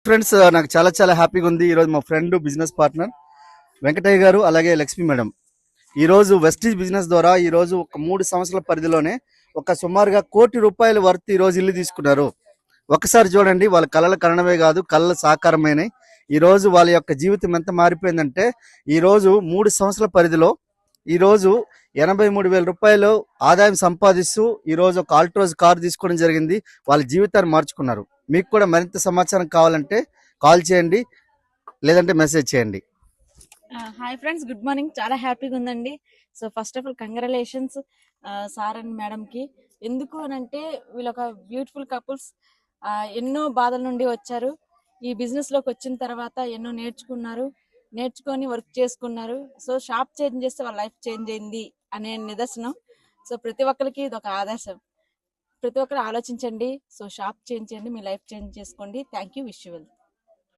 Friends, నాకు చాలా చాలా హ్యాపీగా ఉంది. ఈరోజు మా ఫ్రెండ్ బిజినెస్ పార్ట్నర్ వెంకటయ్య గారు అలాగే లక్ష్మి మేడం ఈరోజు వెస్టీజ్ బిజినెస్ ద్వారా ఈరోజు ఒక 3 సంవత్సరాల పరిధిలోనే ఒక సుమారుగా ₹1,00,00,000 వర్త్ ఈరోజు ఇల్లు తీసుకున్నారు. ఒకసారి చూడండి, వాళ్ళ కళల కరణమే కాదు, కళల సాకారమైనవి. ఈరోజు వాళ్ళ యొక్క జీవితం ఎంత మారిపోయిందంటే ఈరోజు 3 సంవత్సరాల పరిధిలో ఈరోజు ₹83,000 ఆదాయం సంపాదిస్తూ ఈరోజు ఒక ఆల్ట్రోజ్ కార్ తీసుకోవడం జరిగింది. వాళ్ళ జీవితాన్ని మార్చుకున్నారు. మీకు కూడా మరింత సమాచారం కావాలంటే కాల్ చేయండి, లేదంటే మెసేజ్ చేయండి. Hi friends, good morning. చాలా హ్యాపీగా ఉందండి. So first of all congratulations sir and మేడంకి. ఎందుకు అనంటే వీళ్ళు ఒక బ్యూటిఫుల్ కపుల్స్. ఎన్నో బాధల నుండి వచ్చారు. ఈ బిజినెస్లోకి వచ్చిన తర్వాత ఎన్నో నేర్చుకొని వర్క్ చేసుకున్నారు. సో షాప్ చేంజ్ చేస్తే వాళ్ళ లైఫ్ చేంజ్ అయింది అనే నిదర్శనం. సో ప్రతి ఒక్కరికి ఇది ఒక ఆదర్శం. ప్రతి ఒక్కరు ఆలోచించండి. సో షాప్ చేంజ్ చేయండి, మీ లైఫ్ చేంజ్ చేసుకోండి. Thank you, wish you well.